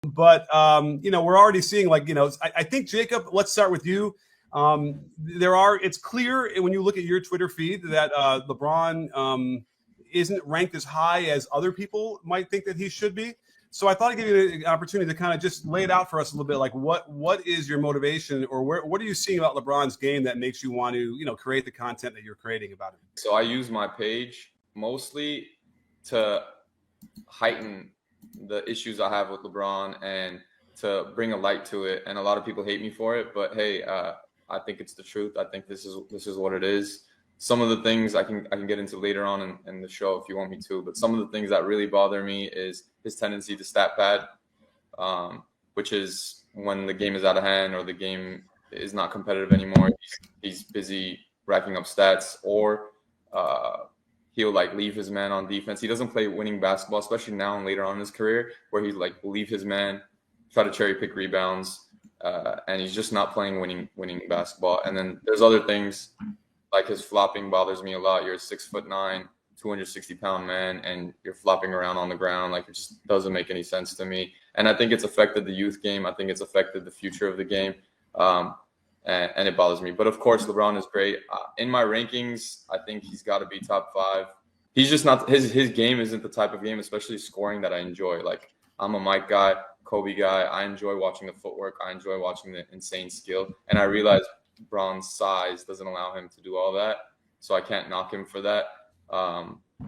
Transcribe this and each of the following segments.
But we're already seeing I think Jacob. Let's start with you. It's clear when you look at your Twitter feed that LeBron isn't ranked as high as other people might think that he should be. So I thought I'd give you an opportunity to kind of just lay it out for us a little bit. Like what is your motivation, or what are you seeing about LeBron's game that makes you want to create the content that you're creating about him? So I use my page mostly to heighten the issues I have with LeBron and to bring a light to it. And a lot of people hate me for it, but hey, I think it's the truth. I think this is what it is. Some of the things I can get into later on in the show if you want me to, but some of the things that really bother me is his tendency to stat pad, which is when the game is out of hand or the game is not competitive anymore. He's busy racking up stats, or he'll leave his man on defense. He doesn't play winning basketball, especially now and later on in his career, where he will leave his man, try to cherry pick rebounds, and he's just not playing winning basketball. And then there's other things like his flopping bothers me a lot. You're a 6'9", 260-pound man, and you're flopping around on the ground. It just doesn't make any sense to me. And I think it's affected the youth game. I think it's affected the future of the game. And it bothers me. But of course, LeBron is great. In my rankings, I think he's got to be top 5. He's just not, his game isn't the type of game, especially scoring, that I enjoy. I'm a Mike guy, Kobe guy. I enjoy watching the footwork. I enjoy watching the insane skill. And I realize LeBron's size doesn't allow him to do all that. So I can't knock him for that.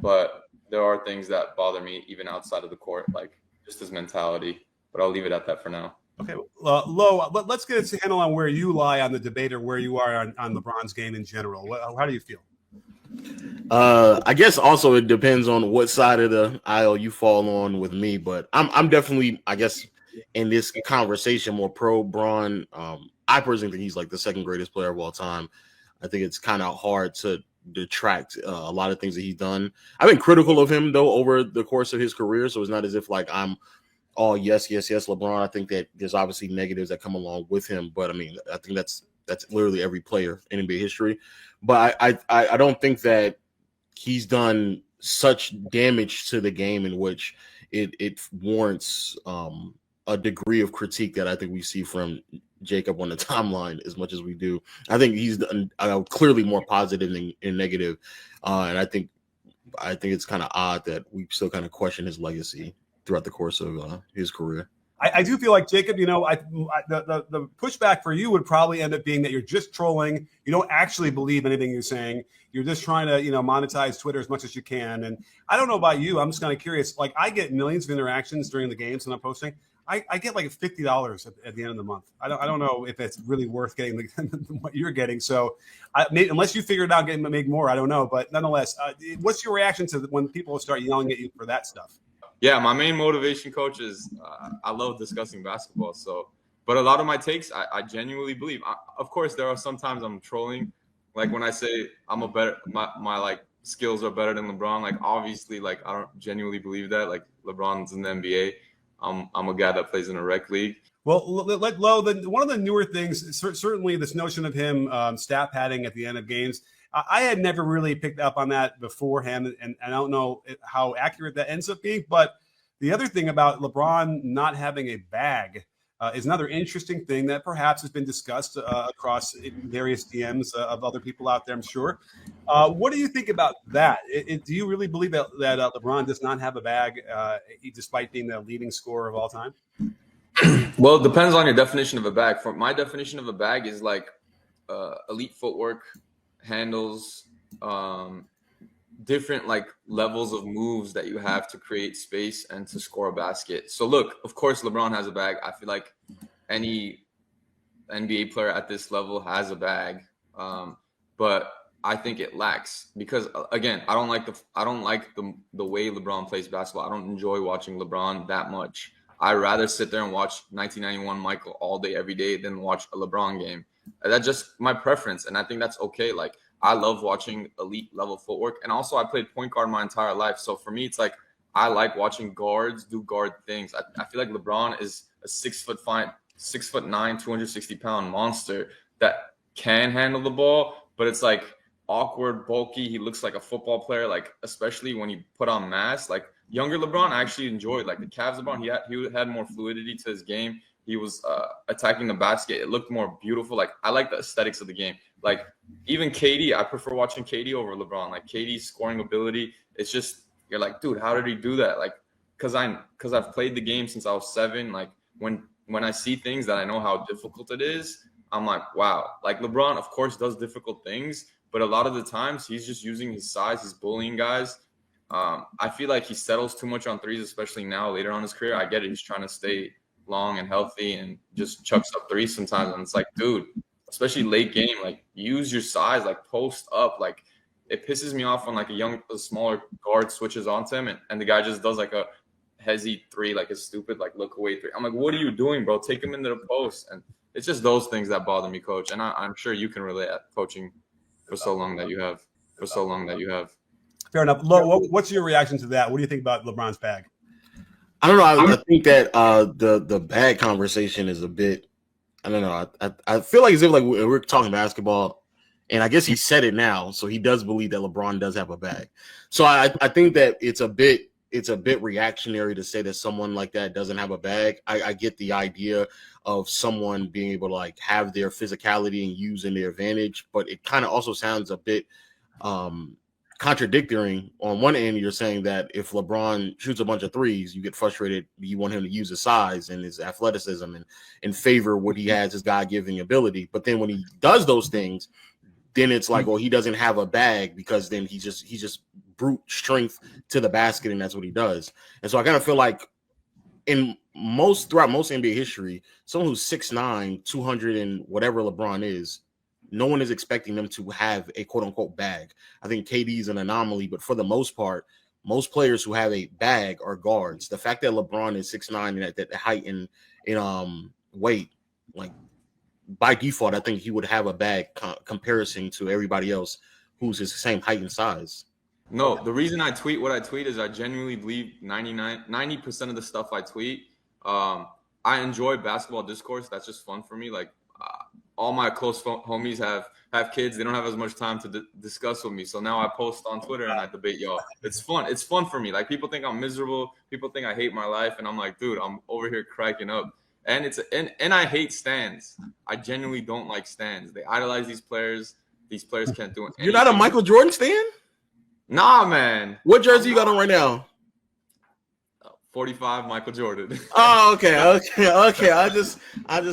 But there are things that bother me even outside of the court, just his mentality. But I'll leave it at that for now. Okay, Lo, let's get a handle on where you lie on the debate, or where you are on LeBron's game in general. How do you feel? I guess also it depends on what side of the aisle you fall on with me, but I'm definitely, I guess, in this conversation more pro Bron. I personally think he's the second greatest player of all time. I think it's kind of hard to detract a lot of things that he's done. I've been critical of him though over the course of his career, so it's not as if I'm all yes, LeBron. I think that there's obviously negatives that come along with him, but I mean, I think that's literally every player in NBA history. But I don't think that he's done such damage to the game in which it warrants a degree of critique that I think we see from Jacob on the timeline as much as we do. I think he's done clearly more positive than negative, and I think it's kind of odd that we still kind of question his legacy throughout the course of his career. I do feel like, Jacob, the pushback for you would probably end up being that you're just trolling. You don't actually believe anything you're saying. You're just trying to, monetize Twitter as much as you can. And I don't know about you. I'm just kind of curious. I get millions of interactions during the games when I'm posting. I get $50 at the end of the month. I don't know if it's really worth getting what you're getting. So unless you figure it out, make more, I don't know. But nonetheless, what's your reaction to when people start yelling at you for that stuff? Yeah, my main motivation, coach, is I love discussing basketball. But a lot of my takes, I genuinely believe. Of course, there are sometimes I'm trolling. When I say my skills are better than LeBron. Obviously, I don't genuinely believe that. LeBron's in the NBA. I'm a guy that plays in a rec league. Well, Lo, one of the newer things, certainly this notion of him stat padding at the end of games. I had never really picked up on that beforehand, and I don't know how accurate that ends up being. But the other thing about LeBron not having a bag is another interesting thing that perhaps has been discussed across various DMs of other people out there, I'm sure. What do you think about that? Do you really believe that LeBron does not have a bag, despite being the leading scorer of all time? Well, it depends on your definition of a bag. For my definition of a bag is elite footwork, handles, different levels of moves that you have to create space and to score a basket. So look, of course LeBron has a bag. I feel like any NBA player at this level has a bag, but I think it lacks because again, I don't like the way LeBron plays basketball. I don't enjoy watching LeBron that much. I'd rather sit there and watch 1991 Michael all day every day than watch a LeBron game. That's just my preference, and I think that's okay. I love watching elite level footwork, and also I played point guard my entire life. So for me, it's I like watching guards do guard things. I feel like LeBron is a 6'9", 260-pound monster that can handle the ball, but it's awkward, bulky. He looks like a football player, especially when you put on mass. younger LeBron I actually enjoyed. Like the Cavs LeBron, he had more fluidity to his game. He was attacking the basket. It looked more beautiful. Like I like the aesthetics of the game. Like even KD, I prefer watching KD over LeBron. Like KD's scoring ability, it's just you're like, dude, how did he do that? Like because I've played the game since I was 7. Like when I see things that I know how difficult it is, I'm like, wow. Like LeBron, of course, does difficult things, but a lot of the times he's just using his size, he's bullying guys. I feel like he settles too much on threes, especially now later on in his career. I get it. He's trying to stay long and healthy and just chucks up threes sometimes. And it's like, dude, especially late game, like use your size, like post up. Like it pisses me off when like a smaller guard switches onto him and the guy just does like a hezzy 3, like a stupid, like look away 3. I'm like, what are you doing, bro? Take him into the post. And it's just those things that bother me, coach. And I'm sure you can relate at coaching for so long that you have. Fair enough. Lo, what's your reaction to that? What do you think about LeBron's bag? I don't know. I think that the bag conversation is a bit. I don't know. I feel like as if like we're talking basketball, and I guess he said it now, so he does believe that LeBron does have a bag. So I think that it's a bit reactionary to say that someone like that doesn't have a bag. I get the idea of someone being able to like have their physicality and use in their advantage, but it kind of also sounds a bit contradictory. On one end, you're saying that if LeBron shoots a bunch of threes, you get frustrated. You want him to use his size and his athleticism and favor what he has, his God-given ability. But then when he does those things, then it's like, well, he doesn't have a bag because then he's just brute strength to the basket, and that's what he does. And so I kind of feel like throughout most NBA history, someone who's 6'9", 200 and whatever LeBron is, no one is expecting them to have a quote unquote bag. I think KD is an anomaly, but for the most part, most players who have a bag are guards. The fact that LeBron is 6'9" and at that height and weight, like by default, I think he would have a bag comparison to everybody else who's his same height and size. No, the reason I tweet what I tweet is I genuinely believe 90% of the stuff I tweet. I enjoy basketball discourse. That's just fun for me. Like all my close homies have kids. They don't have as much time to discuss with me. So now I post on Twitter and I debate y'all. It's fun. It's fun for me. Like people think I'm miserable. People think I hate my life. And I'm like, dude, I'm over here cracking up. And and I hate stands. I genuinely don't like stands. They idolize these players. These players can't do it. You're not a Michael Jordan stan? Nah, man. What jersey you got on right now? 45 Michael Jordan. Oh, okay. I just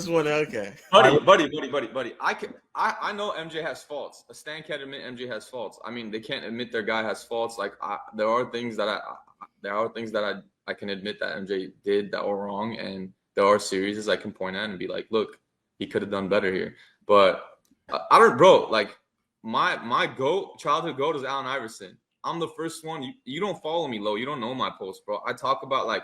want to. Okay, buddy. I know MJ has faults. A stan can't admit MJ has faults. I mean, they can't admit their guy has faults. Like there are things that I can admit that MJ did that were wrong, and there are series I can point at and be like, look, he could have done better here. But I don't, bro. Like my childhood goat is Allen Iverson. I'm the first one. You don't follow me, Lo. You don't know my posts, bro. I talk about like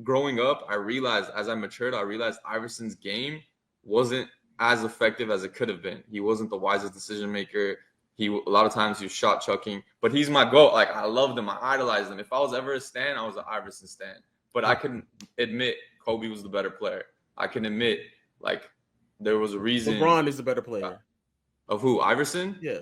growing up. I realized as I matured, Iverson's game wasn't as effective as it could have been. He wasn't the wisest decision maker. A lot of times he was shot chucking, but he's my GOAT. Like I loved him. I idolized him. If I was ever a stan, I was an Iverson stan. But I can admit Kobe was the better player. I can admit like there was a reason. LeBron is the better player. Of who? Iverson? Yeah.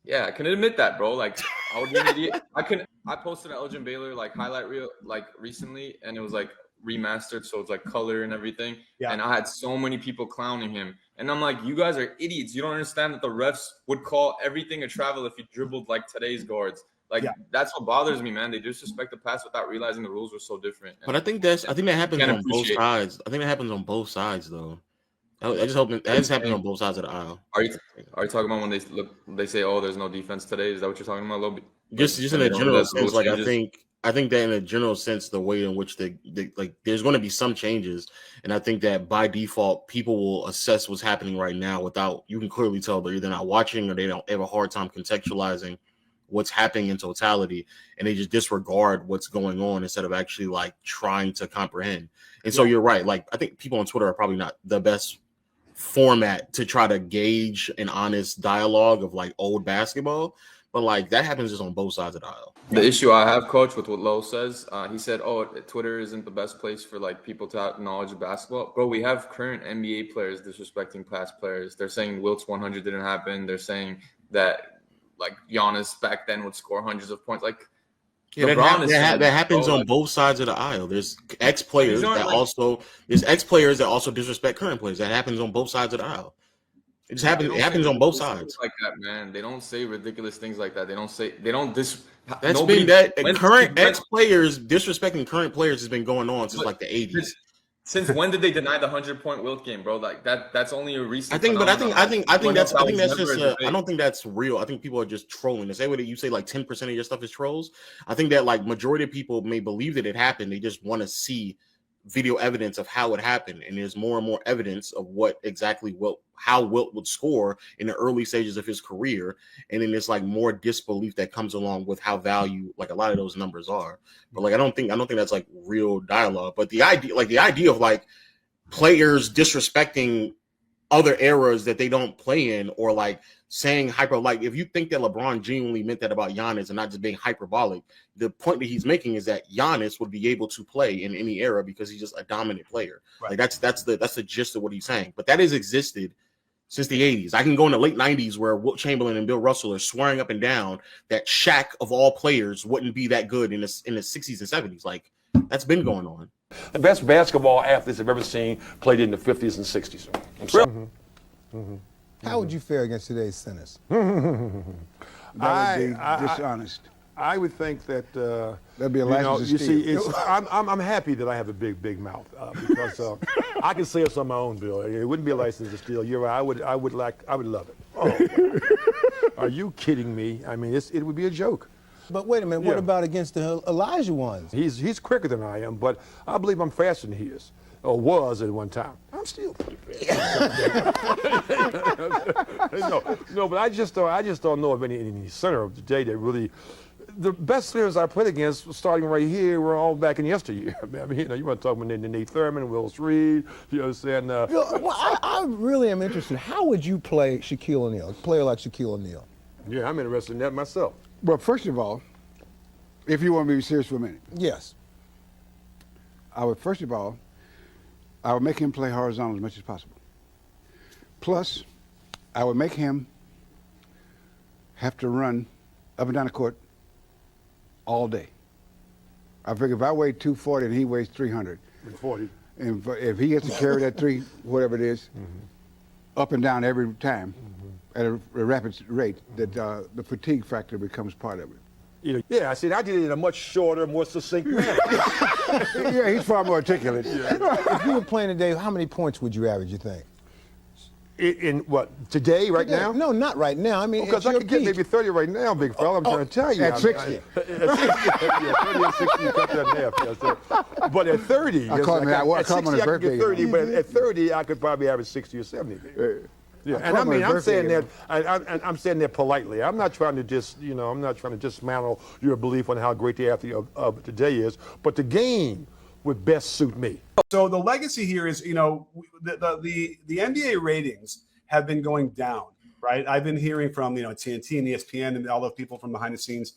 Yeah, I can admit that, bro. Like, I would be an idiot. I posted an Elgin Baylor like highlight reel like recently, and it was like remastered, so it's like color and everything. Yeah. And I had so many people clowning him, and I'm like, you guys are idiots. You don't understand that the refs would call everything a travel if you dribbled like today's guards. Like that's what bothers me, man. They disrespect the pass without realizing the rules were so different. But I think that happens on both sides. I think that happens on both sides, though. I just hope that just happens on both sides of the aisle. Are you talking about when they say, "Oh, there's no defense today"? Is that what you're talking about? A little bit? Just in a general sense, like I think that in a general sense, the way in which they like, there's going to be some changes, and I think that by default, people will assess what's happening right now without. You can clearly tell they're either not watching or they don't have a hard time contextualizing what's happening in totality, and they just disregard what's going on instead of actually like trying to comprehend. And so you're right. Like I think people on Twitter are probably not the best format to try to gauge an honest dialogue of like old basketball, but like that happens just on both sides of the aisle. The issue I have, coach, with what Lo says, he said, "Oh, Twitter isn't the best place for like people to have knowledge of basketball." Bro, we have current NBA players disrespecting past players. They're saying Wilt's 100 didn't happen. They're saying that like Giannis back then would score hundreds of points. Like Yeah, LeBron is saying that happens bro, on like, both sides of the aisle. There's ex but players these aren't that like also there's ex players that also disrespect current players. That happens on both sides of the aisle. It just they happens. It don't say happens on both ridiculous things sides. like that, man. They don't say ridiculous things like that. They don't dis. That's been Nobody that when current when ex players disrespecting current players has been going on since but like the 80s. since when did they deny the 100-point Wilt game, bro? Like that's only a I recent think, but I phenomenon. Like growing up, that think was that's never just. a I debate. don't think that's real. I think people are just trolling. The same way that you say like 10% of your stuff is trolls. I think that like majority of people may believe that it happened. They just want to see video evidence of how it happened, and there's more and more evidence of what exactly how Wilt would score in the early stages of his career, and then there's like more disbelief that comes along with how value like a lot of those numbers are. But like I don't think that's like real dialogue. But the idea of like players disrespecting other eras that they don't play in, or like saying like if you think that LeBron genuinely meant that about Giannis and not just being hyperbolic, the point that he's making is that Giannis would be able to play in any era because he's just a dominant player. Right. Like that's the gist of what he's saying. But that has existed since the 80s. I can go in the late 90s where Wilt Chamberlain and Bill Russell are swearing up and down that Shaq of all players wouldn't be that good in the 60s and 70s. Like that's been going on. The best basketball athletes I've ever seen played in the 50s and 60s. How would you fare against today's centers? That would be dishonest. I would think that That'd be a license to you see, steal. I'm happy that I have a big mouth because I can say it's on my own, Bill. It wouldn't be a license to steal. You're right. I would love it. Oh, are you kidding me? I mean, it would be a joke. But wait a minute, what Yeah. about against the Elijah ones? He's quicker than I am, but I believe I'm faster than he is, or was at one time. I'm still pretty fast. no, but I just don't know of any center of today that really. The best players I played against, starting right here, were all back in yesteryear. I mean, you want to talk about Nate Thurman, Willis Reed, you know what I'm saying? Well, I really am interested. How would you play Shaquille O'Neal, a player like Shaquille O'Neal? Yeah, I'm interested in that myself. Well, first of all, if you want me to be serious for a minute, Yes. I would make him play horizontal as much as possible. Plus, I would make him have to run up and down the court all day. I figure if I weigh 240 and he weighs 300, 40. and if he gets to carry that whatever it is, up and down every time at a rapid rate, that the fatigue factor becomes part of it. Yeah, I said I did it in a much shorter, more succinct manner. Yeah, he's far more articulate. If you were playing today, how many points would you average, you think? In what, today, right now? No, not right now. I mean, Because at I your could get peak. maybe 30 right now, big fella. I'm trying to tell you. At 60. At 60, yeah, 30 and 60, you cut that in half. Yes, sir. But at 30, I call him on his 60 I could birthday. get 30, but at 30, I could probably average 60 or 70. Yeah, and I mean, I'm saying that, I'm saying that politely. I'm not trying to just, I'm not trying to dismantle your belief on how great the athlete of today is, but the game would best suit me. So the legacy here is, the NBA ratings have been going down, right? I've been hearing from, TNT and ESPN and all the people from behind the scenes.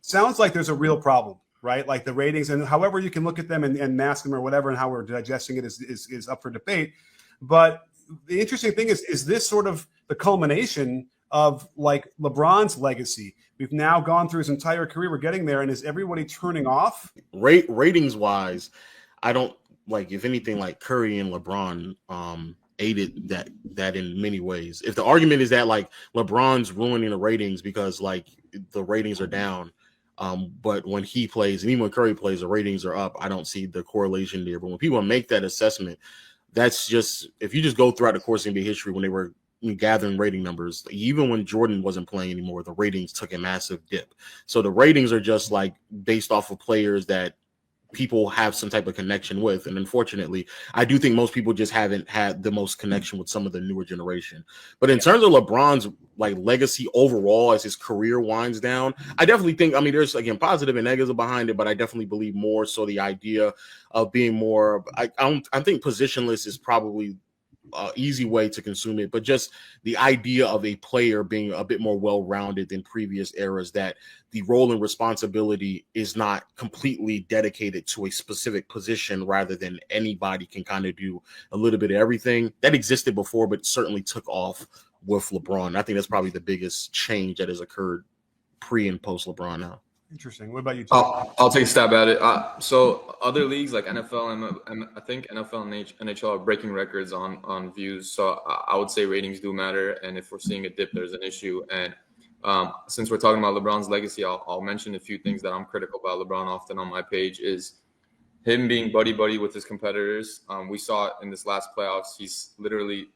Sounds like there's a real problem, right? Like the ratings, and however you can look at them and mask them or whatever, and how we're digesting it is up for debate. But the interesting thing is this sort of the culmination of like LeBron's legacy. We've now gone through his entire career. We're getting there. And is everybody turning off? Ratings wise, I don't like, if anything, like Curry and LeBron aided that in many ways. If the argument is that like LeBron's ruining the ratings because like the ratings are down, but when he plays and even when Curry plays, the ratings are up, I don't see the correlation there. But when people make that assessment, that's just, if you just go throughout the course of NBA history, when they were gathering rating numbers, even when Jordan wasn't playing anymore, the ratings took a massive dip. So the ratings are just like based off of players that people have some type of connection with. And unfortunately, I do think most people just haven't had the most connection with some of the newer generation. But in terms of LeBron's like legacy overall as his career winds down, I definitely think, I mean, there's again positive and negatives behind it, but I definitely believe more so the idea of being more, I think positionless is probably easy way to consume it, but just the idea of a player being a bit more well-rounded than previous eras, that the role and responsibility is not completely dedicated to a specific position rather than anybody can kind of do a little bit of everything. That existed before, but certainly took off with LeBron. I think that's probably the biggest change that has occurred pre and post LeBron now. Interesting. What about you, Tim? I'll take a stab at it. So other leagues like NFL and I think NFL and NHL are breaking records on views. So I would say ratings do matter, and if we're seeing a dip, there's an issue. And since we're talking about LeBron's legacy, I'll mention a few things that I'm critical about LeBron often on my page is him being buddy with his competitors. We saw it in this last playoffs. He's literally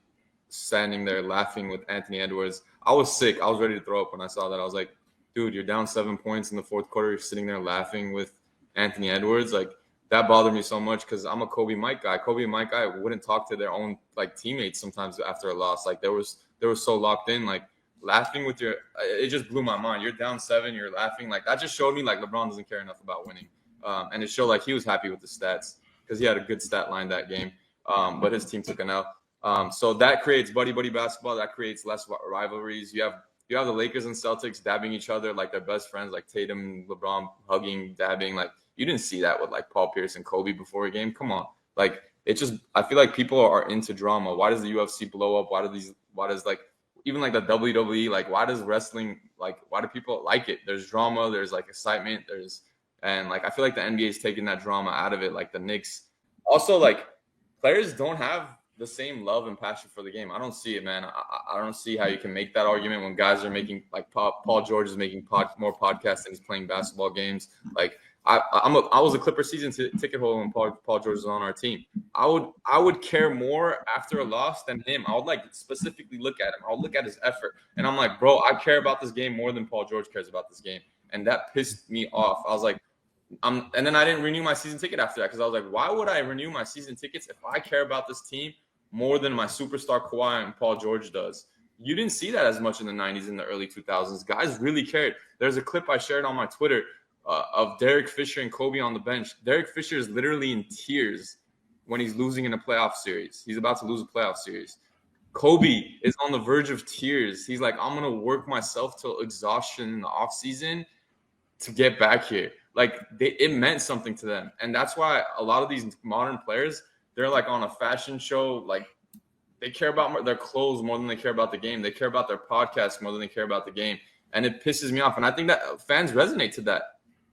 standing there laughing with Anthony Edwards. I was sick. I was ready to throw up when I saw that. I was like, dude, you're down 7 points in the fourth quarter. You're sitting there laughing with Anthony Edwards. Like, that bothered me so much because I'm a Kobe Mike guy. Kobe and Mike guy wouldn't talk to their own like teammates sometimes after a loss. Like, they were so locked in. Like, laughing with it just blew my mind. You're down 7, you're laughing. Like, that just showed me like LeBron doesn't care enough about winning. And it showed like he was happy with the stats because he had a good stat line that game. But his team took an L. So that creates buddy basketball. That creates less rivalries. You have the Lakers and Celtics dabbing each other like they're best friends, like Tatum, LeBron hugging, dabbing. Like, you didn't see that with like Paul Pierce and Kobe before a game. Come on. Like, I feel like people are into drama. Why does the UFC blow up? Why does like, even like the WWE, like, why does wrestling, like, why do people like it? There's drama, there's like excitement, and like, I feel like the NBA is taking that drama out of it, like the Knicks. Also, like, players don't have the same love and passion for the game. I don't see it, man. I don't see how you can make that argument when guys are making, like, Paul George is making more podcasts than he's playing basketball games. Like, I was a Clipper season ticket holder when Paul George was on our team. I would care more after a loss than him. I would like specifically look at him. I would look at his effort, and I'm like, bro, I care about this game more than Paul George cares about this game, and that pissed me off. I was like, and then I didn't renew my season ticket after that because I was like, why would I renew my season tickets if I care about this team more than my superstar Kawhi and Paul George does? You didn't see that as much in the 90s and the early 2000s. Guys really cared. There's a clip I shared on my Twitter of Derek Fisher and Kobe on the bench. Derek Fisher is literally in tears when he's losing in a playoff series. He's about to lose a playoff series. Kobe is on the verge of tears. He's like, I'm going to work myself till exhaustion in the offseason to get back here. Like, it meant something to them. And that's why a lot of these modern players, they're like on a fashion show. Like, they care about their clothes more than they care about the game. They care about their podcast more than they care about the game. And it pisses me off. And I think that fans resonate to that.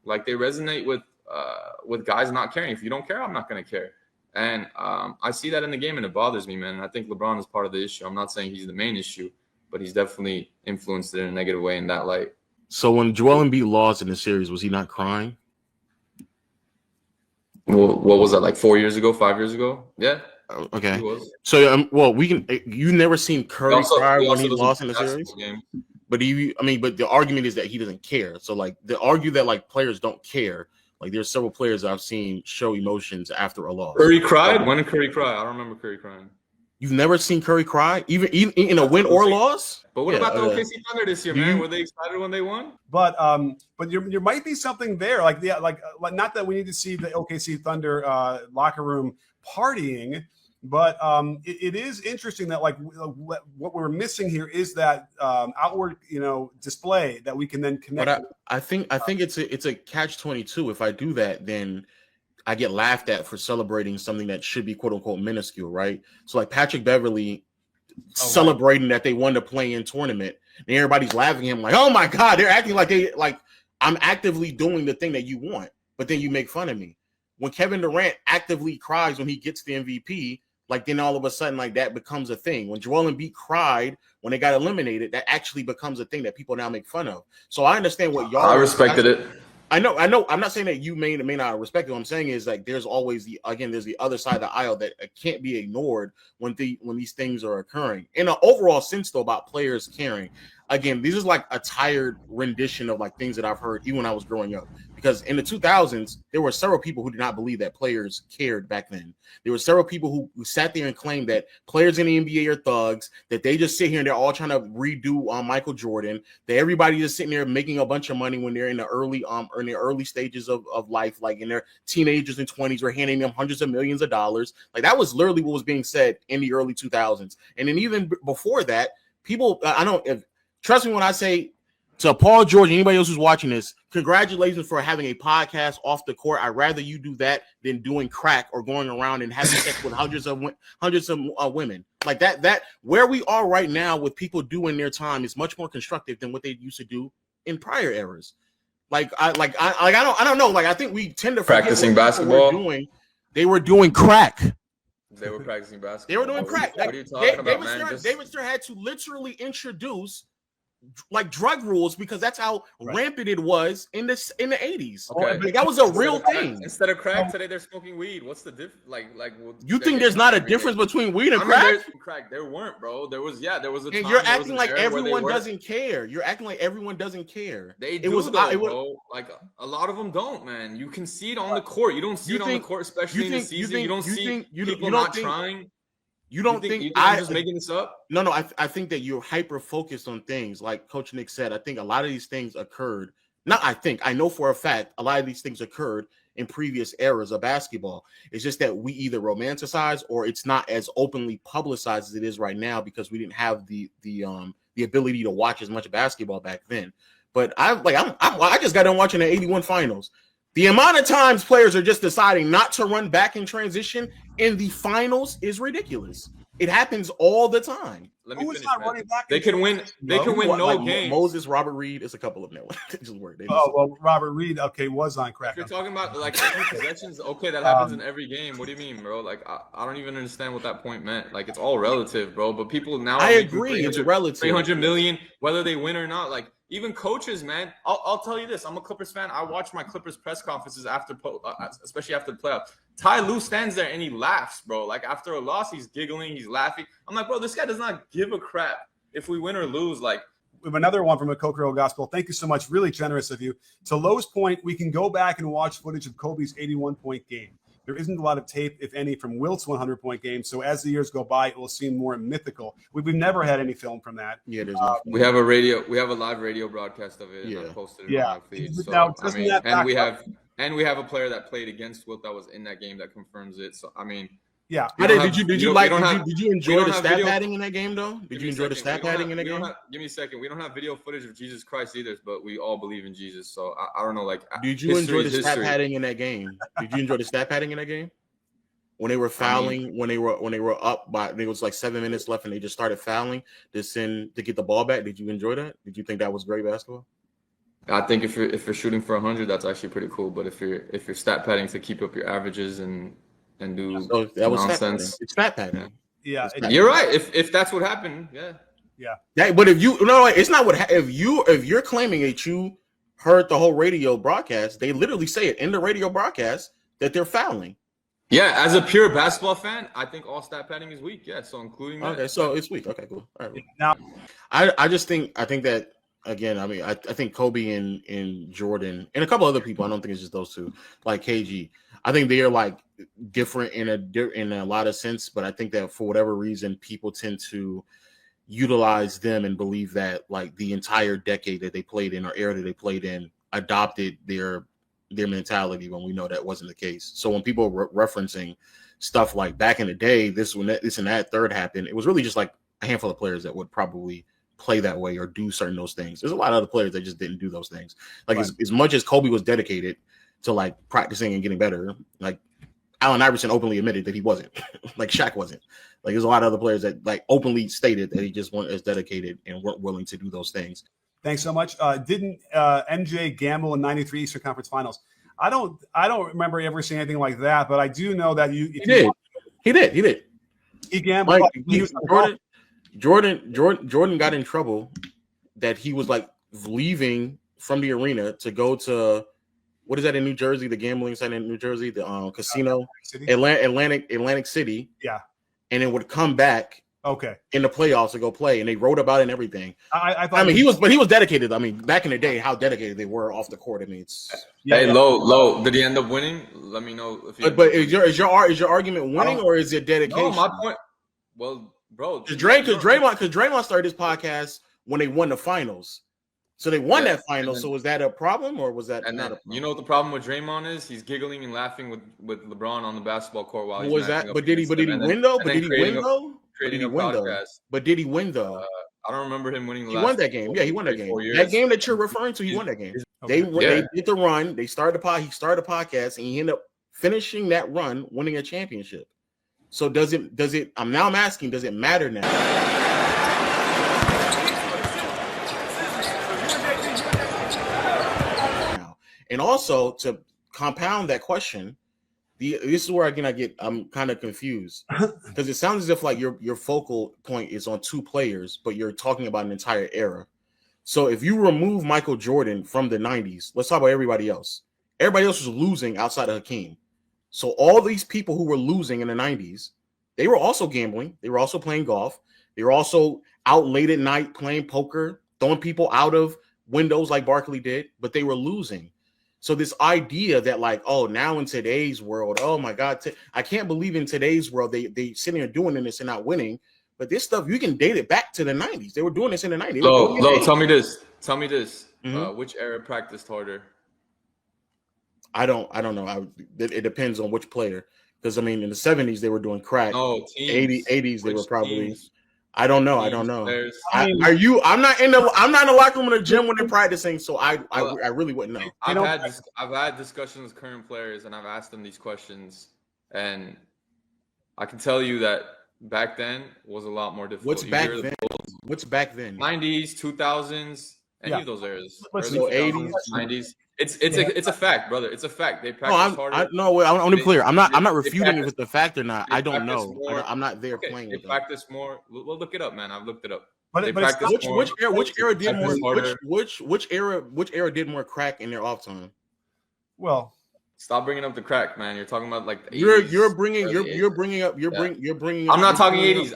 Like, they resonate with guys not caring. If you don't care, I'm not going to care. And I see that in the game, and it bothers me, man. And I think LeBron is part of the issue. I'm not saying he's the main issue, but he's definitely influenced it in a negative way in that light. So when Joel Embiid lost in the series, was he not crying? Well, what was that, like 4 years ago, 5 years ago? Yeah. Okay. So, you never seen Curry cry when he lost in the series? Game. But but the argument is that he doesn't care. So, like, the argue that like players don't care. Like, there's several players I've seen show emotions after a loss. Curry cried? When did Curry cry? I don't remember Curry crying. You've never seen Curry cry, even in a win or loss? But what about the OKC Thunder this year, man? Were they excited when they won? But there might be something there. Like, not that we need to see the OKC Thunder locker room partying, but it is interesting that like what we're missing here is that outward display that we can then connect. But I think it's a catch-22. If I do that, then I get laughed at for celebrating something that should be quote unquote minuscule, right? So like Patrick Beverly celebrating that they won the play-in tournament, and everybody's laughing at him like, "Oh my God, they're acting like I'm actively doing the thing that you want," but then you make fun of me. When Kevin Durant actively cries when he gets the MVP, like then all of a sudden like that becomes a thing. When Joel Embiid cried when they got eliminated, that actually becomes a thing that people now make fun of. So I understand what y'all. I respected it. I know. I'm not saying that you may not respect it. What I'm saying is like there's always there's the other side of the aisle that can't be ignored when these things are occurring. In an overall sense, though, about players caring. Again, this is like a tired rendition of like things that I've heard even when I was growing up. Because in the 2000s, there were several people who did not believe that players cared back then. There were several people who sat there and claimed that players in the NBA are thugs, that they just sit here and they're all trying to redo Michael Jordan, that everybody just sitting there making a bunch of money when they're in the early stages of life, like in their teenagers and 20s, we're handing them hundreds of millions of dollars. Like that was literally what was being said in the early 2000s. And then even before that, people, trust me when I say, to Paul George, anybody else who's watching this, congratulations for having a podcast off the court. I'd rather you do that than doing crack or going around and having sex with hundreds of women. Like that where we are right now with people doing their time is much more constructive than what they used to do in prior eras. I don't know. Like I think we tend to forget Practicing what people basketball? were doing. They were doing crack. They were practicing basketball. They were doing crack. What are you talking about, man? David Stern had to literally introduce like drug rules because that's how rampant it was in the 80s. Okay. Like, that was a real thing. Instead of crack today, they're smoking weed. What's the difference? You think there's not a difference between weed and crack? There weren't, bro. There was a time. And you're acting like everyone doesn't care. You're acting like everyone doesn't care. They do, bro. Like a lot of them don't, man. You can see it on the court. You don't see it on the court, especially in the season. You don't see people not trying. You don't think I'm just making this up? No. I think that you're hyper focused on things like Coach Nick said. I think a lot of these things occurred. I know for a fact a lot of these things occurred in previous eras of basketball. It's just that we either romanticize or it's not as openly publicized as it is right now because we didn't have the ability to watch as much basketball back then. But I just got done watching the 81 finals. The amount of times players are just deciding not to run back in transition in the finals is ridiculous. It happens all the time. Who is not running back? They can win. They can win no game. Moses, Robert Reed, it's a couple of them. Just work. Robert Reed, was on crack. If you're talking about like possessions, okay, that happens in every game. What do you mean, bro? Like I don't even understand what that point meant. Like it's all relative, bro. But people now I agree, it's relative. 300 million, whether they win or not. Like even coaches, man. I'll tell you this. I'm a Clippers fan. I watch my Clippers press conferences especially after the playoffs. Ty Lue stands there and he laughs, bro. Like after a loss, he's giggling, he's laughing. I'm like, bro, this guy does not give a crap if we win or lose. Like, we have another one from a Coke Roll Gospel. Thank you so much. Really generous of you. To Lowe's point, we can go back and watch footage of Kobe's 81-point game. There isn't a lot of tape, if any, from Wilt's 100-point game. So as the years go by, it will seem more mythical. We've never had any film from that. Yeah, there's we have a live radio broadcast of it. Yeah, posted it on our feed. So, now, we have a player that played against Wilt that was in that game that confirms it. So I mean, yeah. Did you enjoy the stat padding in that game though? Did you enjoy the stat padding in that game? Give me a second. We don't have video footage of Jesus Christ either, but we all believe in Jesus. So I don't know. Like, did you enjoy the stat padding in that game? Did you enjoy the stat padding in that game? When they were fouling, when they were up by, there was like 7 minutes left, and they just started fouling to get the ball back. Did you enjoy that? Did you think that was great basketball? I think if you're shooting for 100, that's actually pretty cool. But if you're stat padding to keep up your averages and do that was nonsense, it's stat padding. Yeah, you're right. If that's what happened, yeah. But it's not what if you're claiming that you heard the whole radio broadcast, they literally say it in the radio broadcast that they're fouling. Yeah, as a pure basketball fan, I think all stat padding is weak. Yeah, so including that. Okay, so it's weak. Okay, cool. All right. Now, I think that again. I mean, I think Kobe and Jordan and a couple other people. I don't think it's just those two. Like KG, I think they are like different in a lot of sense. But I think that for whatever reason, people tend to utilize them and believe that like the entire decade that they played in or era that they played in adopted their mentality when we know that wasn't the case. So when people are referencing stuff like back in the day, this and that third happened, it was really just like a handful of players that would probably play that way or do certain those things. There's a lot of other players that just didn't do those things. Like as much as Kobe was dedicated to like practicing and getting better, like Allen Iverson openly admitted that he wasn't. Like Shaq wasn't. Like there's a lot of other players that like openly stated that he just weren't as dedicated and weren't willing to do those things. Thanks so much. Didn't MJ gamble in '93 Eastern Conference Finals? I don't remember ever seeing anything like that, but I do know that He did. He gambled. Like, Jordan got in trouble that he was like leaving from the arena to go to what is that in New Jersey? The gambling site in New Jersey, the casino, Atlantic City. Yeah, and then would come back. Okay. In the playoffs to go play, and they wrote about it and everything. I mean, he was dedicated. I mean, back in the day, how dedicated they were off the court. I mean, it's low. Did he end up winning? Let me know if. But is your argument winning or is it dedication? No, my point. Well, bro, because Draymond started his podcast when they won the finals, so they won that final. So was that a problem or was that not a problem? You know what the problem with Draymond is? He's giggling and laughing with LeBron on the basketball court while he's was that? But did he win though? But did he win though? But did he win though? I don't remember him winning. He won that game. Yeah, he won that game. That game that you're referring to, he won that game. They did the run. They started he started a podcast, and he ended up finishing that run, winning a championship. So does it? I'm asking, does it matter now? And also to compound that question, this is where I'm kind of confused because it sounds as if like your focal point is on two players, but you're talking about an entire era. So if you remove Michael Jordan from the 90s, let's talk about everybody else. Everybody else was losing outside of Hakeem. So all these people who were losing in the 90s, they were also gambling. They were also playing golf. They were also out late at night playing poker, throwing people out of windows like Barkley did, but they were losing. So this idea that like, oh, now in today's world, oh my God, I can't believe in today's world they sitting here doing this and not winning. But this stuff, you can date it back to the 90s. They were doing this in the 90s. Tell me this. Mm-hmm. Which era practiced harder? I don't know. It depends on which player. Because I mean, in the 70s they were doing crack. No, teams. 80s they Which were probably. teams? I don't know. Players. I'm not in the locker room in the gym when they're practicing, so I really wouldn't know. I've had discussions with current players, and I've asked them these questions, and I can tell you that back then was a lot more difficult. What's back then? 90s, 2000s, any of those eras. So 80s, 90s. It's a fact, brother. It's a fact. They practice harder. I want to be clear. I'm not refuting if it's a fact or not. I don't know. I'm not there playing with them. They practice more. We'll look it up, man. I've looked it up. Which era did more? Which era did more crack in their off time? Well, stop bringing up the crack, man. You're talking about like the 80s. You're bringing up. I'm not talking 80s.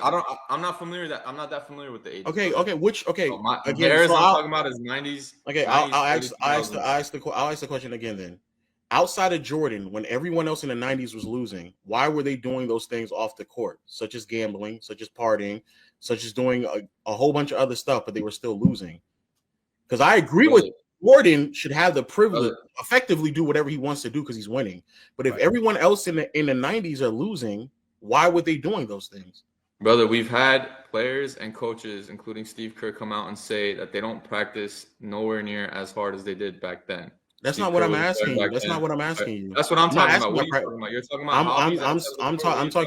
I'm not familiar with that. I'm not that familiar with the 80s. Okay. The eras I'm talking about is 90s. Okay, 90s, I'll ask the question again then. Outside of Jordan, when everyone else in the 90s was losing, why were they doing those things off the court, such as gambling, such as partying, such as doing a whole bunch of other stuff, but they were still losing? Because I agree with Jordan should have the privilege effectively do whatever he wants to do because he's winning. But if everyone else in the 90s are losing, why were they doing those things? Brother, we've had players and coaches, including Steve Kerr, come out and say that they don't practice nowhere near as hard as they did back then. That's not what I'm asking you. That's not what I'm asking you. That's what I'm talking about. What are you talking about? You're talking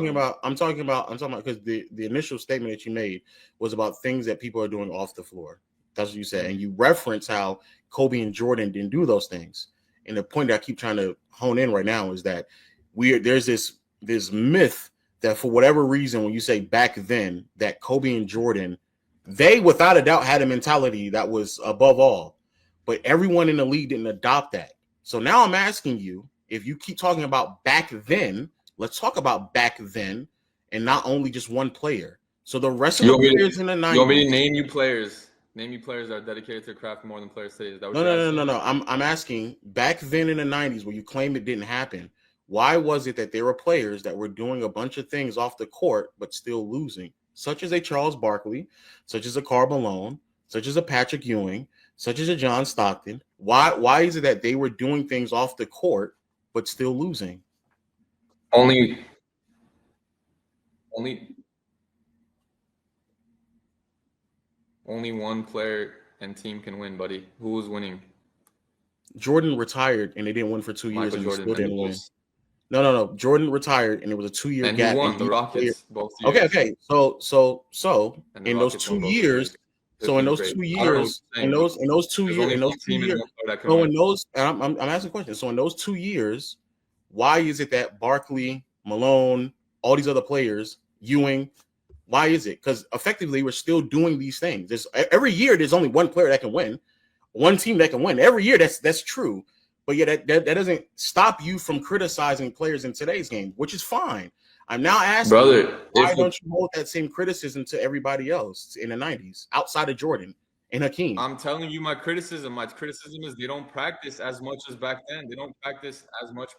about. I'm talking about because the initial statement that you made was about things that people are doing off the floor. That's what you said, and you reference how Kobe and Jordan didn't do those things. And the point that I keep trying to hone in right now is that there's this myth that for whatever reason, when you say back then, that Kobe and Jordan, they without a doubt had a mentality that was above all. But everyone in the league didn't adopt that. So now I'm asking you, if you keep talking about back then, let's talk about back then and not only just one player. So the rest of the players in the 90s. You want me to name you players? Name you players that are dedicated to the craft more than players today. Is that what No. I'm asking back then in the 90s where you claim it didn't happen. Why was it that there were players that were doing a bunch of things off the court but still losing, such as a Charles Barkley, such as a Karl Malone, such as a Patrick Ewing, such as a John Stockton? Why is it that they were doing things off the court but still losing? Only one player and team can win, buddy. Who was winning? Jordan retired and they didn't win for 2 years and still didn't win. No. Jordan retired and it was a 2-year gap. And he won the Rockets both years. Okay. So in those 2 years. So in those 2 years, I'm asking questions. So in those 2 years, why is it that Barkley, Malone, all these other players, Ewing, why is it? Because effectively we're still doing these things. Every year there's only one player that can win, one team that can win. Every year that's true. But yet that doesn't stop you from criticizing players in today's game, which is fine. I'm now asking, why don't you hold that same criticism to everybody else in the 90s outside of Jordan and Hakeem? I'm telling you my criticism. My criticism is they don't practice as much as back then. They don't practice as much.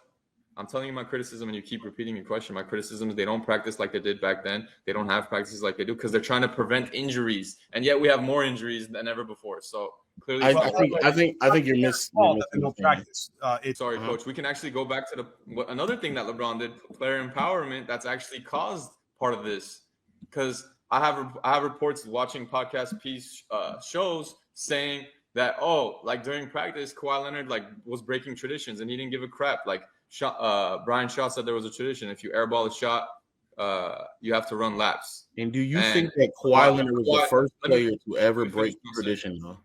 I'm telling you my criticism, and you keep repeating your question. My criticism is they don't practice like they did back then. They don't have practices like they do because they're trying to prevent injuries, and yet we have more injuries than ever before. So clearly, I think you're missing practice. Sorry, Coach. We can actually go back to another thing that LeBron did, player empowerment. That's actually caused part of this, because I have reports watching podcast shows saying that like during practice, Kawhi Leonard was breaking traditions and he didn't give a crap. Brian Shaw said there was a tradition: if you airball a shot, you have to run laps. And do you think that Kawhi Leonard was the first player to ever break tradition, though?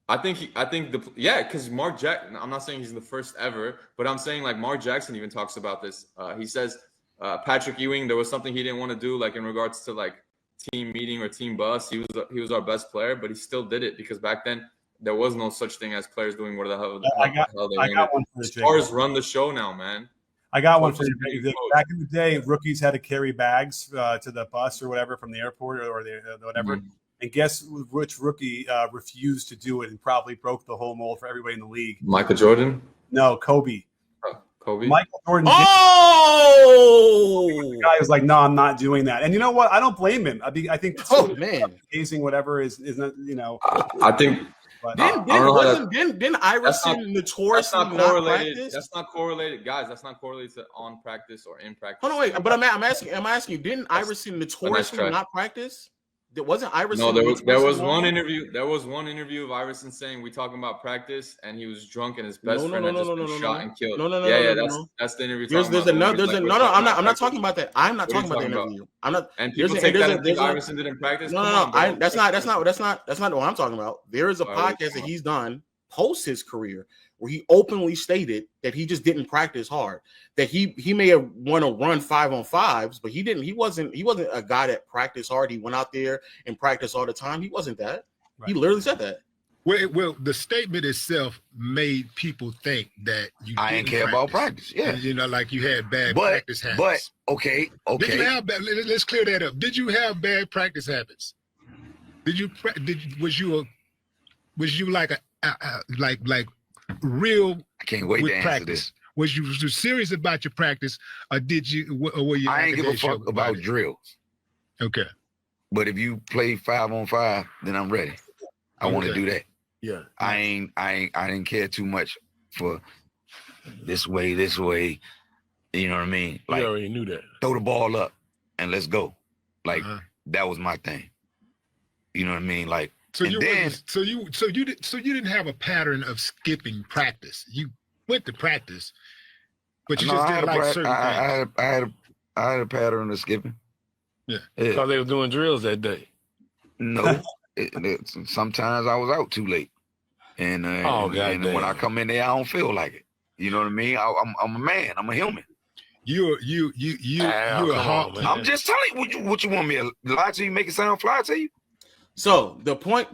I think because Mark Jackson. I'm not saying he's the first ever, but I'm saying like Mark Jackson even talks about this. He says Patrick Ewing, there was something he didn't want to do, like in regards to like team meeting or team bus. He was our best player, but he still did it because back then there was no such thing as players doing what the hell they I got one for you, Jake. Stars run the show now, man. I got one for you. Back in the day, rookies had to carry bags to the bus or whatever from the airport or the whatever. Mm-hmm. And guess which rookie refused to do it and probably broke the whole mold for everybody in the league? Michael Jordan? No, Kobe. Kobe? Michael Jordan. Oh! The guy was like, no, I'm not doing that. And you know what? I don't blame him. I think hazing whatever is not, you know. I think. Didn't Iverson notoriously not practice? That's not correlated, guys. That's not correlated to on practice or in practice. Hold on, wait. But I'm asking you, didn't Iverson notoriously not practice? Wasn't Iverson? No, there was one interview. There was one interview of Iverson saying we talking about practice, and he was drunk, and his best friend had just been shot and killed. That's the interview. I'm not talking about that. I'm not talking about the interview. I'm not. And people take that and think Iverson didn't practice. No. That's not what I'm talking about. There is a podcast that he's done post his career where he openly stated that he just didn't practice hard. That he may have want to run 5-on-5s, but he didn't. He wasn't a guy that practiced hard. He went out there and practiced all the time. He wasn't that. Right. He literally said that. Well, the statement itself made people think that I didn't care about practice. Yeah, and, you know, like you had bad practice habits. But okay. Did you have bad? Let's clear that up. Did you have bad practice habits? Was you like like real? I can't wait to answer practice? This. Was you serious about your practice, or were you? I ain't give a fuck about drills. Okay. But if you play 5-on-5, then I'm ready. I want to do that. Yeah. I didn't care too much for this way. You know what I mean? Like, you already knew that. Throw the ball up and let's go. Like that was my thing. You know what I mean? Like. So you didn't have a pattern of skipping practice. You went to practice, but you just didn't like certain things. I had a pattern of skipping. Yeah. Because they were doing drills that day. No. Sometimes I was out too late. And when I come in there, I don't feel like it. You know what I mean? I'm a man. I'm a human. You're a hawk. I'm just telling you what you want me to lie to you, make it sound fly to you? So the point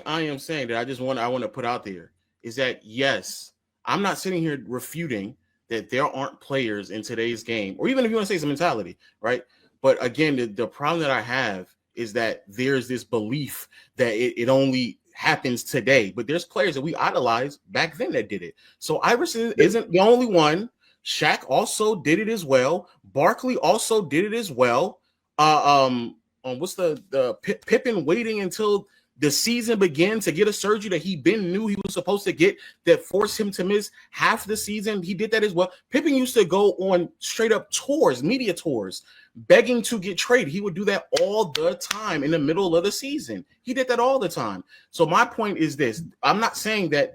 I am saying that I want to put out there is that yes, I'm not sitting here refuting that there aren't players in today's game, or even if you want to say some mentality, right? But again, the problem that I have is that there's this belief that it only happens today, but there's players that we idolized back then that did it. So Iverson isn't the only one. Shaq also did it as well. Barkley also did it as well. What's the Pippen waiting until the season began to get a surgery that he knew he was supposed to get that forced him to miss half the season. He did that as well. Pippen used to go on straight up tours, media tours, begging to get traded. He would do that all the time in the middle of the season. He did that all the time. So my point is this: I'm not saying that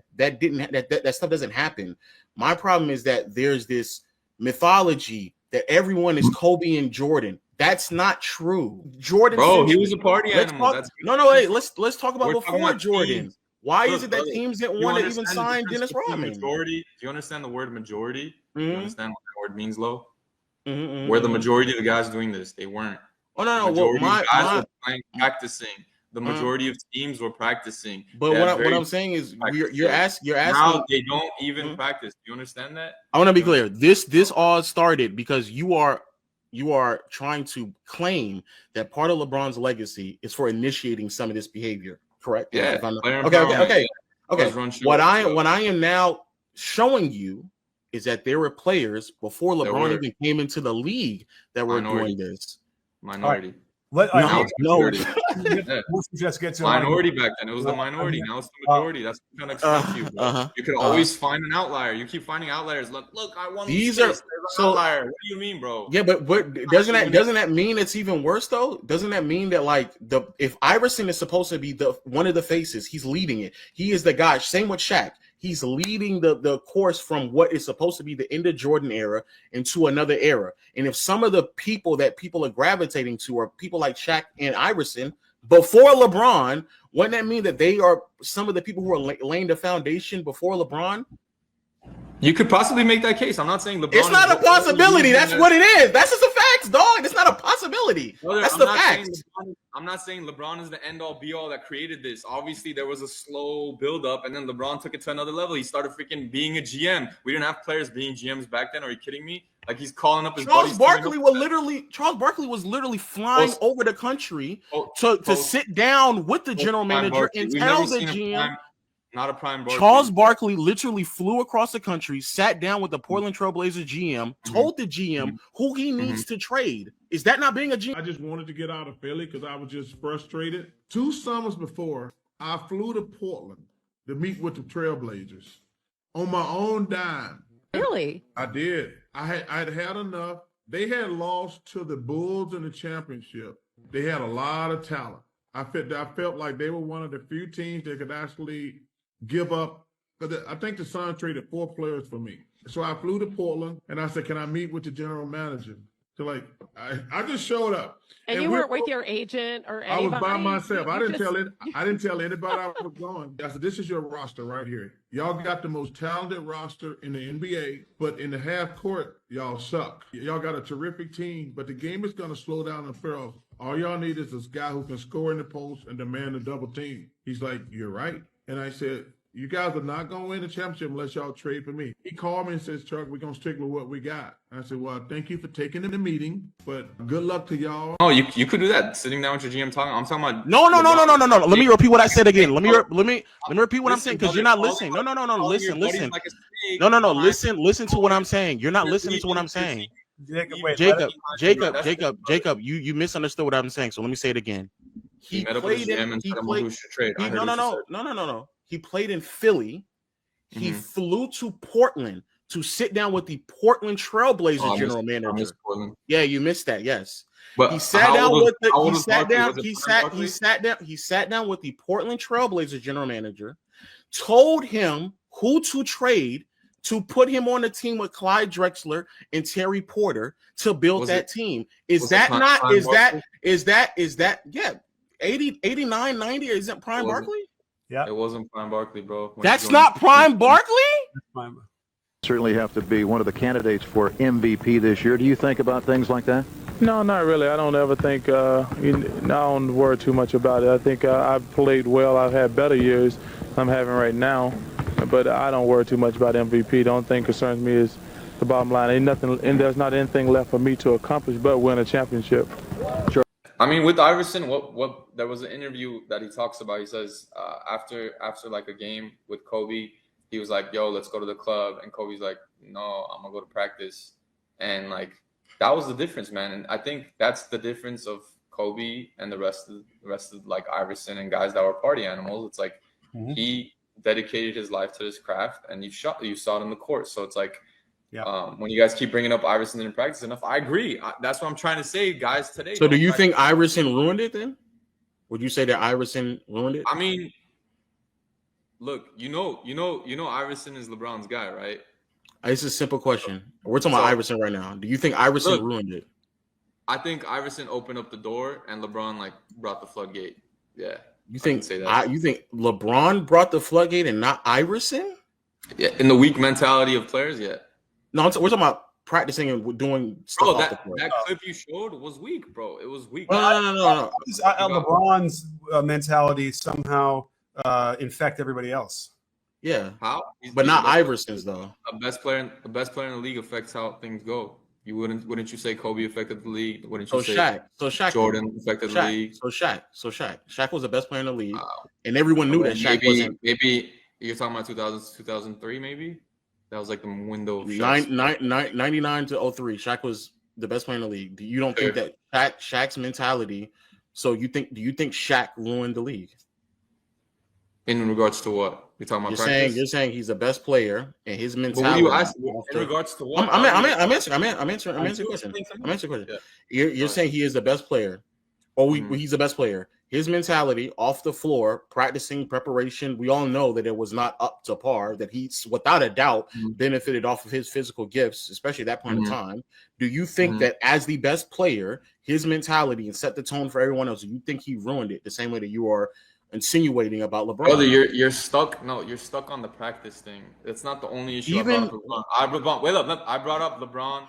stuff doesn't happen. My problem is that there's this mythology that everyone is Kobe and Jordan. That's not true. Jordan, bro, he was a party animal. Wait. Let's talk about before Jordan. Why is it that teams didn't want to even sign Dennis Rodman? Majority. Do you understand the word majority? Do you understand what that word means, Lo? Where the majority of the guys doing this, they weren't. Oh no, guys were practicing. The majority of teams were practicing. But what I'm saying is, you're asking. Now they don't even practice. Do you understand that? I want to be clear. This all started because you are trying to claim that part of LeBron's legacy is for initiating some of this behavior, correct? Yeah. Okay. What I am now showing you is that there were players before LeBron even came into the league that were doing this. Minority. No. Just get to minority back then. It was the minority. Now it's the majority. That's what I'm trying to explain to you. Bro. You could always find an outlier. You keep finding outliers. Look, I won. These are so outlier. What do you mean, bro? Yeah, but doesn't that mean it's even worse though? Doesn't that mean that like if Iverson is supposed to be one of the faces, he's leading it. He is the guy. Same with Shaq. He's leading the course from what is supposed to be the end of Jordan era into another era. And if some of the people that people are gravitating to are people like Shaq and Iverson, before LeBron, wouldn't that mean that they are some of the people who are laying the foundation before LeBron? You could possibly make that case. I'm not saying LeBron. It's not a possibility. That's what it is. That's just the facts, dog. It's not a possibility. That's the facts. I'm not saying LeBron is the end all be all that created this. Obviously, there was a slow build up, and then LeBron took it to another level. He started freaking being a GM. We didn't have players being GMs back then. Are you kidding me? Like, he's calling up his buddies. Charles Barkley was literally flying over the country to sit down with the general manager and tell the GM. Not a prime Barkley. Charles Barkley literally flew across the country, sat down with the Portland Trailblazers GM, told the GM who he needs to trade. Is that not being a GM? I just wanted to get out of Philly because I was just frustrated. 2 summers before, I flew to Portland to meet with the Trailblazers on my own dime. Really? I did. I'd had enough. They had lost to the Bulls in the championship. They had a lot of talent. I felt like they were one of the few teams that could actually give up. I think the Suns traded 4 players for me. So I flew to Portland and I said, can I meet with the general manager? So I just showed up. And you weren't with your agent or anybody? I was by myself. I didn't tell anybody I was going. I said, this is your roster right here. Y'all got the most talented roster in the NBA, but in the half court, y'all suck. Y'all got a terrific team, but the game is going to slow down and fail. All y'all need is this guy who can score in the post and demand a double team. He's like, you're right. And I said, you guys are not going to win the championship unless y'all trade for me. He called me and says, Chuck, we're going to stick with what we got. I said, well, thank you for taking the meeting, but good luck to y'all. Oh, you could do that. Sitting down with your GM talking. I'm talking about. No. Let me repeat what I said again. Let me repeat what I'm saying because you're not listening. No. Listen. Listen to what I'm saying. You're not listening to what I'm saying. Jacob, you misunderstood what I'm saying. So let me say it again. He played in Philly. He flew to Portland to sit down with the Portland Trailblazers general manager. Yeah, you missed that. Yes. But he sat down with the Portland Trailblazers general manager, told him who to trade to put him on the team with Clyde Drexler and Terry Porter to build that team. Is that 80, 89, 90? Isn't prime Barkley? Yeah. It wasn't prime Barkley, bro. That's not prime Barkley? Certainly have to be one of the candidates for MVP this year. Do you think about things like that? No, not really. I don't ever think, I don't worry too much about it. I think I've played well. I've had better years I'm having right now, but I don't worry too much about MVP. The only thing concerns me is the bottom line. Ain't nothing, and there's not anything left for me to accomplish but win a championship. Sure. I mean, with Iverson, what there was an interview that he talks about. He says after like a game with Kobe, he was like, "Yo, let's go to the club," and Kobe's like, "No, I'm gonna go to practice," and like that was the difference, man. And I think that's the difference of Kobe and the rest of like Iverson and guys that were party animals. It's like he dedicated his life to this craft, and you saw it in the court. So it's like. Yeah. When you guys keep bringing up Iverson didn't practice enough, I agree. That's what I'm trying to say, guys. Today. So, do you think Iverson ruined it? Then, would you say that Iverson ruined it? I mean, look, you know, Iverson is LeBron's guy, right? It's a simple question. We're talking about Iverson right now. Do you think Iverson ruined it? I think Iverson opened up the door, and LeBron like brought the floodgate. Yeah. You think you think LeBron brought the floodgate and not Iverson? Yeah, in the weak mentality of players, yeah. No, we're talking about practicing and doing stuff. Bro, that clip you showed was weak, bro. It was weak. No. LeBron's mentality somehow infect everybody else. Yeah. How? But not Iverson's though. The best player in the league affects how things go. You wouldn't you say Kobe affected the league? Wouldn't you say Shaq Jordan affected the league? So Shaq was the best player in the league, and everyone knew that Shaq wasn't. Maybe you're talking about 2003, maybe. That was like the window of 99 to 03. Shaq was the best player in the league. Do you don't think that Shaq's mentality? So do you think Shaq ruined the league? In regards to what? You're talking about practice? You're saying he's the best player and his mentality. What do you ask? In regards to what? I'm answering the question. Yeah. You're saying he is the best player. He's the best player. his mentality off the floor, practicing preparation, we all know that it was not up to par, that he's without a doubt benefited off of his physical gifts, especially at that point in time. Do you think that as the best player, his mentality and set the tone for everyone else, do you think he ruined it the same way that you are insinuating about LeBron? Brother, you're stuck. No, you're stuck on the practice thing. It's not the only issue. Even, I brought up LeBron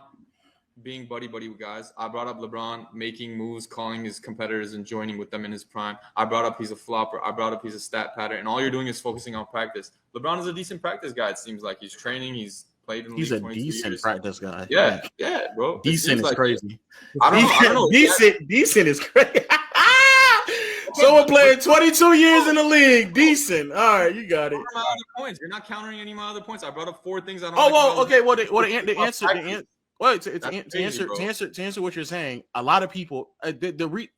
being buddy with guys. I brought up LeBron making moves, calling his competitors and joining with them in his prime. I brought up he's a flopper. I brought up he's a stat pattern. And all you're doing is focusing on practice. LeBron is a decent practice guy. It seems like he's training. He's played in the he's league a decent years. practice guy. Yeah, bro. Decent is like crazy. I don't know. Decent is crazy. Someone playing 22 years in the league. Decent. All right, you got it. Points. You're not countering any of my other points. I brought up 4 things. I don't. Okay. Well, the answer what you're saying, a lot of people. The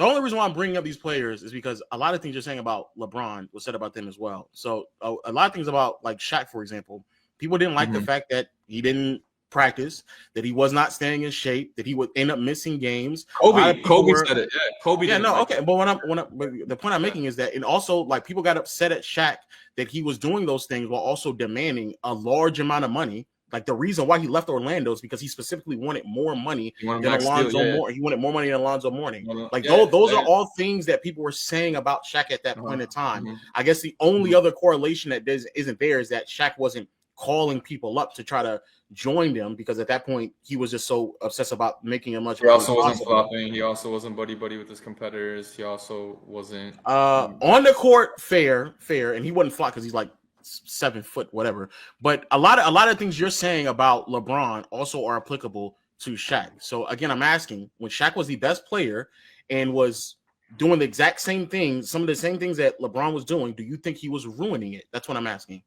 only reason why I'm bringing up these players is because a lot of things you're saying about LeBron was said about them as well. So a lot of things about like Shaq, for example, people didn't like the fact that he didn't practice, that he was not staying in shape, that he would end up missing games. Kobe said it. Yeah, Kobe. Yeah, no, okay. But the point I'm making is that, and also like people got upset at Shaq that he was doing those things while also demanding a large amount of money. Like the reason why he left Orlando is because he specifically wanted more money than Alonzo Mourning. He wanted more money than Alonzo Mourning. Those are all things that people were saying about Shaq at that point in time. I guess the only other correlation that isn't there is that Shaq wasn't calling people up to try to join them, because at that point he was just so obsessed about making as much. He also wasn't flopping. He also wasn't buddy with his competitors. He also wasn't on the court fair, and he wasn't flop because he's like 7 foot whatever. But a lot of things you're saying about LeBron also are applicable to Shaq. So again, I'm asking, when Shaq was the best player and was doing the exact same things, some of the same things that LeBron was doing, do you think he was ruining it? That's what I'm asking.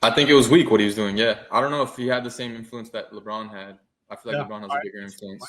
I think it was weak what he was doing. Yeah, I don't know if he had the same influence that LeBron had. I feel like LeBron has a bigger influence.